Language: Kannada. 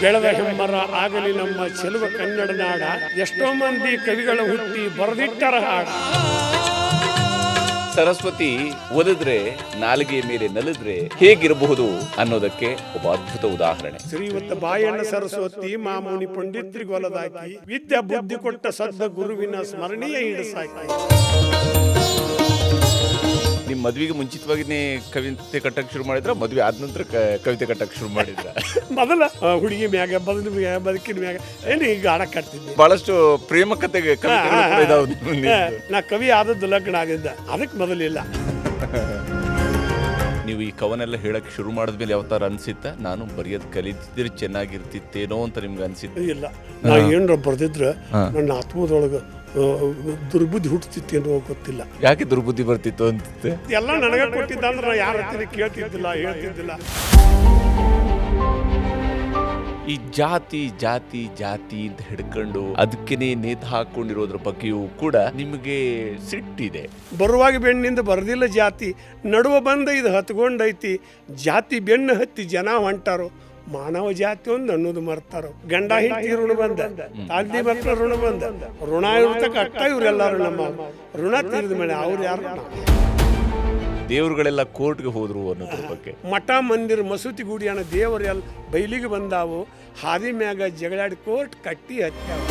ಬೆಳೆದ ಹೆಮ್ಮರ ಆಗಲಿ ನಮ್ಮ ಚೆಲುವ ಕನ್ನಡ ನಾಡ, ಎಷ್ಟೋ ಮಂದಿ ಕವಿಗಳ ಹುಟ್ಟಿ ಬರೆದಿಟ್ಟರ ಹಾಡ. ಸರಸ್ವತಿ ಒಲಿದ್ರೆ ನಾಲಿಗೆಯ ಮೇಲೆ ನಲಿದ್ರೆ ಹೇಗಿರಬಹುದು ಅನ್ನೋದಕ್ಕೆ ಒಬ್ಬ ಅದ್ಭುತ ಉದಾಹರಣೆ. ಶ್ರೀಮಂತ ಬಾಯಣ್ಣ ಸರಸ್ವತಿ ಮಾಮುನಿ ಪಂಡಿತ್ರಿಗೊಲದಾಕಿ, ವಿದ್ಯಾ ಬುದ್ಧಿ ಕೊಟ್ಟ ಸದ್ದ ಗುರುವಿನ ಸ್ಮರಣೀಯ ಹಿಡಿಸಾಕಿ. ನಿಮ್ ಮದ್ವೆಗೆ ಮುಂಚಿತವಾಗಿನೇ ಕವಿತೆ ಕಟ್ಟಕ್ ಶುರು ಮಾಡಿದ್ರ, ಮದ್ವೆ ಆದ ನಂತರ ಕವಿತೆ ಕಟ್ಟಕ್ ಶುರು ಮಾಡಿದ್ರ? ಮೊದಲ ಹುಡುಗಿ ಮ್ಯಾಗ ಬದುಕಿನ ಮ್ಯಾಗ ಏನು ಈಗ ಹಾಡ ಕಟ್ತಿದ್ದೆ. ಬಹಳಷ್ಟು ಪ್ರೇಮ ಕತೆಗೆ ನಾ ಕವಿ ಆದದ್ದು ಲಗ್ನ ಆಗಿದ್ದ, ಅದಕ್ಕೆ ಮೊದಲಿಲ್ಲ. ನೀವು ಈ ಕವನೆಲ್ಲ ಹೇಳಕ್ ಶುರು ಮಾಡಿದ್ಮೇಲೆ ಯಾವ ತರ ಅನ್ಸಿತ್ತ? ನಾನು ಬರೆಯೋದ್ ಕಲಿತಿದ್ರೆ ಚೆನ್ನಾಗಿರ್ತಿತ್ತೇನೋ ಅಂತ ನಿಮ್ಗೆ ಅನ್ಸಿತ್ತು? ಇಲ್ಲ, ನಾ ಏನ್ರ ಬರ್ದಿದ್ರ ನನ್ನ ಆತ್ಮದೊಳಗ ದುರ್ಬುದ್ಧಿ ಹುಟ್ಟುತ್ತಿತ್ತೇನೋ ಗೊತ್ತಿಲ್ಲ. ಯಾಕೆ ದುರ್ಬುದ್ಧಿ ಬರ್ತಿತ್ತು ಅಂತ? ಎಲ್ಲ ನನಗೆ ಕೊಟ್ಟಿದ್ದ ಅಂದ್ರೆ ನಾ ಯಾರ ಹತ್ತಿರ ಕೇಳ್ತಿದ್ದಿಲ್ಲ, ಹೇಳ್ತಿದ್ದಿಲ್ಲ. ಈ ಜಾತಿ ಜಾತಿ ಜಾತಿ ಅಂತ ಹಿಡ್ಕೊಂಡು ಅದಕ್ಕೇನೆ ನೇತು ಹಾಕೊಂಡಿರೋದ್ರ ಬಗ್ಗೆಯೂ ಕೂಡ ನಿಮಗೆ ಸಿಟ್ಟಿದೆ. ಬರುವಾಗ ಬೆಣ್ಣಿಂದ ಬರದಿಲ್ಲ ಜಾತಿ, ನಡುವ ಬಂದ ಇದು ಹತ್ಕೊಂಡೈತಿ. ಜಾತಿ ಬೆನ್ನು ಹತ್ತಿ ಜನ ಹೊಂಟಾರೋ, ಮಾನವ ಜಾತಿ ಒಂದು ಅನ್ನೋದು ಮರ್ತಾರೋ. ಗಂಡ ಹೆಂಡತಿ ಋಣ ಬಂದ, ತಾಳ್ದಿ ಮಕ್ಕಳ ಋಣ ಬಂದ, ಋಣ ಇರ್ತಕ್ಕ ಅಟ್ಟ ಇವರೆಲ್ಲರೂ ನಮ್ಮ ಋಣ ತೀರಿದ ಮೇಲೆ ಅವ್ರು ಯಾರು? ದೇವರುಗಳೆಲ್ಲ ಕೋರ್ಟ್ಗೆ ಹೋದ್ರು ಅನ್ನೋದ್ರ ಬಗ್ಗೆ. ಮಠ ಮಂದಿರ ಮಸೂತಿ ಗುಡಿಯನ್ನ ದೇವರೆಲ್ಲ ಬೈಲಿಗೆ ಬಂದಾವು, ಹಾದಿ ಮ್ಯಾಗ ಜಗಳಾಡಿ ಕೋರ್ಟ್ ಕಟ್ಟಿ ಹತ್ಯಾವ.